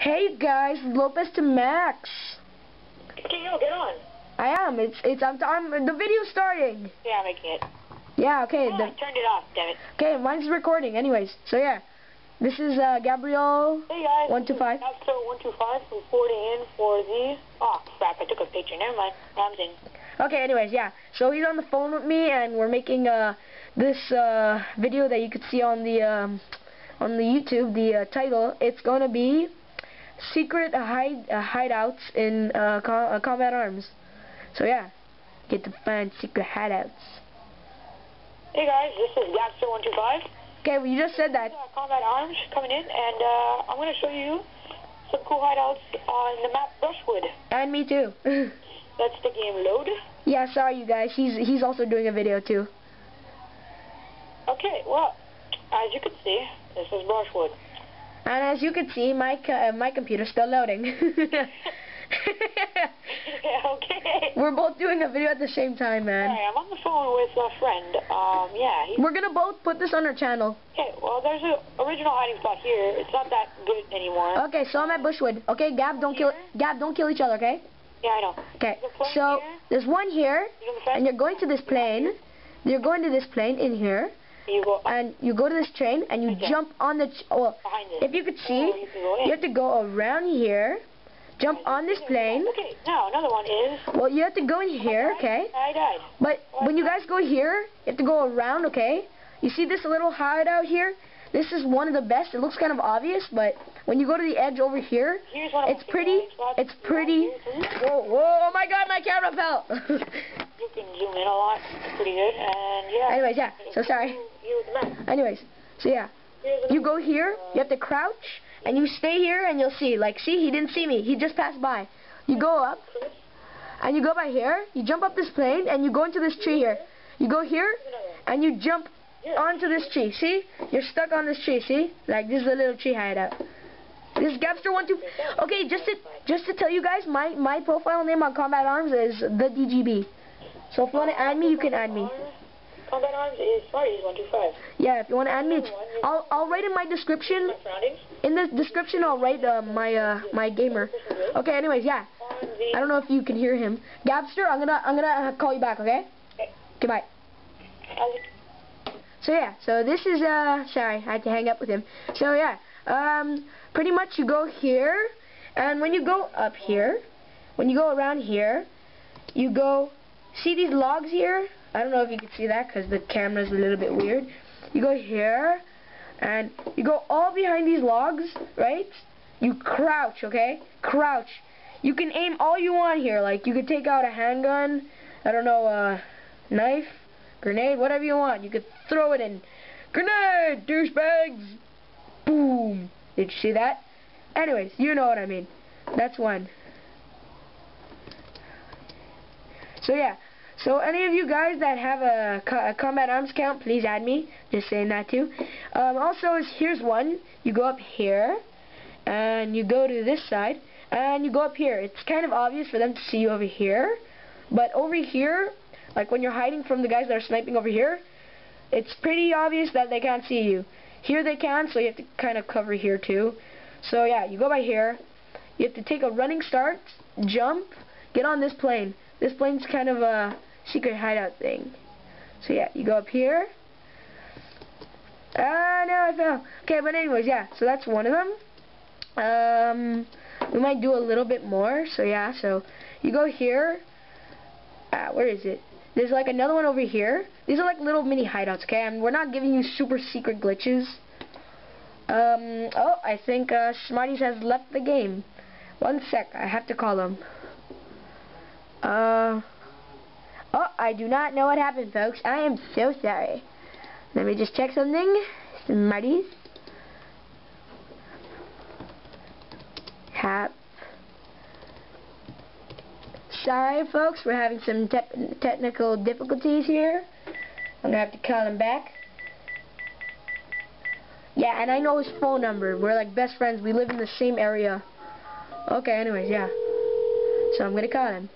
Hey guys, Lopez to Max. Okay, yo, get on. I am. I'm the video's starting. Yeah, I'm making it. Yeah, okay. Oh, I turned it off, damn it. Okay, mine's recording. Anyways, so yeah, this is Gabriel. Hey guys. 125. That's 125 reporting in for the. Oh crap! I took a picture. Never mind. Tom's in. Okay. Anyways, yeah. So he's on the phone with me, and we're making this video that you could see on the YouTube. The title. It's gonna be secret hideouts in Combat Arms. So yeah, get to find secret hideouts. Hey guys, this is Gapster 125. Okay, well you just said that. Combat Arms coming in, and I'm gonna show you some cool hideouts on the map Brushwood. And me too. Let's the game load. Yeah, sorry you guys. He's also doing a video too. Okay, well, as you can see, this is Brushwood. And as you can see, my computer's still loading. Okay. We're both doing a video at the same time, man. Alright, I'm on the phone with a friend. Yeah. We're gonna both put this on our channel. Okay, well, there's an original hiding spot here. It's not that good anymore. Okay, so I'm at Bushwood. Okay, Gab, don't kill each other, okay? Yeah, I know. Okay, so there's one here, and you're going to this plane. You're going to this plane in here. And you go to this train, and you jump on the... well, if you could see, you have to go around here, jump on this plane. Okay, now another one is... well, you have to go in here, okay? I died. But when you guys go here, you have to go around, okay? You see this little hideout here? This is one of the best. It looks kind of obvious, but when you go to the edge over here, it's pretty... Whoa, oh my god, my camera fell! You can zoom in a lot. It's pretty good, and yeah. Anyways, yeah, so sorry. Anyways, so yeah, you go here, you have to crouch, and you stay here, and you'll see, like, see, he didn't see me, he just passed by. You go up, and you go by here, you jump up this plane, and you go into this tree here. You go here, and you jump onto this tree, see? You're stuck on this tree, see? Like, this is a little tree hideout. This is Gapster125. Okay, just to tell you guys, my profile name on Combat Arms is the DGB. So if you want to add me, you can add me. Combat Arms is 125. Yeah, if you want to add me, I'll write in my description. In the description, I'll write my gamer. Okay. Anyways, yeah. I don't know if you can hear him. Gapster, I'm gonna call you back. Okay. Okay. Bye. So yeah. So this is sorry, I had to hang up with him. So yeah. Pretty much you go here, and when you go up here, when you go around here, you go. See these logs here? I don't know if you can see that because the camera's a little bit weird. You go here, and you go all behind these logs, right? You crouch, okay? Crouch. You can aim all you want here. Like, you could take out a handgun, I don't know, a knife, grenade, whatever you want. You could throw it in. Grenade, douchebags! Boom! Did you see that? Anyways, you know what I mean. That's one. So yeah, so any of you guys that have a Combat Arms account, please add me. Just saying that too. Also, here's one. You go up here, and you go to this side, and you go up here. It's kind of obvious for them to see you over here, but over here, like when you're hiding from the guys that are sniping over here, it's pretty obvious that they can't see you. Here they can, so you have to kind of cover here too. So yeah, you go by here. You have to take a running start, jump, get on this plane. This plane's kind of a secret hideout thing. So yeah, you go up here. No, I fell. Okay, but anyways, yeah, so that's one of them. We might do a little bit more. So yeah, so you go here. Where is it? There's like another one over here. These are like little mini hideouts, okay? And we're not giving you super secret glitches. Oh, I think Smarties has left the game. One sec, I have to call him. Oh, I do not know what happened, folks. I am so sorry. Let me just check something. Smarties. Sorry, folks. We're having some technical difficulties here. I'm gonna have to call him back. Yeah, and I know his phone number. We're like best friends. We live in the same area. Okay, anyways, yeah. So I'm gonna call him.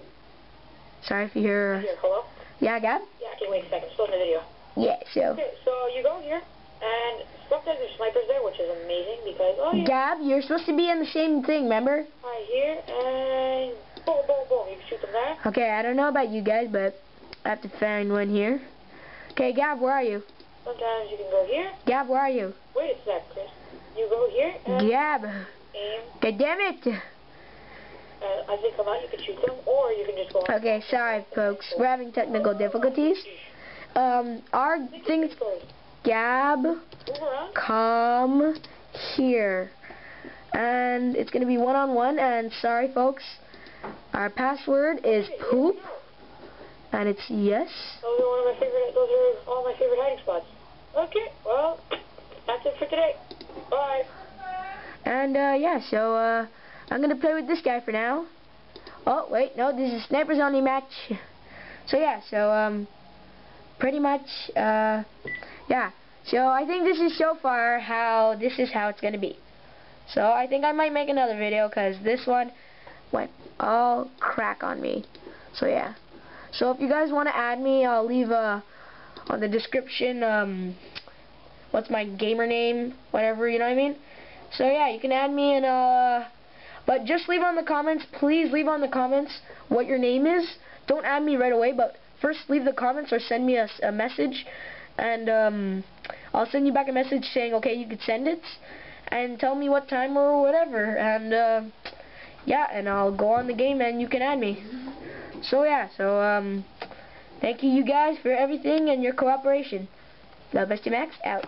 Sorry if you hear... Hello? Yeah, Gab? Yeah, okay, wait a second. Still in the video. Yeah, so... Okay, so you go here. And sometimes there's snipers there, which is amazing because, oh yeah. Gab, you're supposed to be in the same thing, remember? Right here, and boom, boom, boom. You can shoot them there. Okay, I don't know about you guys, but I have to find one here. Okay, Gab, where are you? Sometimes you can go here. Gab, where are you? Wait a sec, Chris. You go here and Gab. aim. God damn it. As they come out, you can shoot them, or you can just go on. Okay, sorry, folks. We're having technical difficulties. Our things... Gab, come here. And it's going to be one-on-one, and sorry, folks. Our password is poop. And it's yes. Those are all my favorite hiding spots. Okay, well, that's it for today. Bye. And, yeah, so, I'm going to play with this guy for now. Oh, wait, no, this is Snipers Only match. So, yeah, so, pretty much, yeah. So, I think this is so far how it's going to be. So, I think I might make another video, because this one went all crack on me. So, yeah. So, if you guys want to add me, I'll leave, on the description, what's my gamer name, whatever, you know what I mean? So yeah, you can add me and but just leave on the comments, please leave on the comments what your name is. Don't add me right away, but first leave the comments or send me a message, and I'll send you back a message saying okay, you could send it, and tell me what time or whatever, and yeah, and I'll go on the game and you can add me. So yeah, so thank you guys for everything and your cooperation. Love, Bestie Max, out.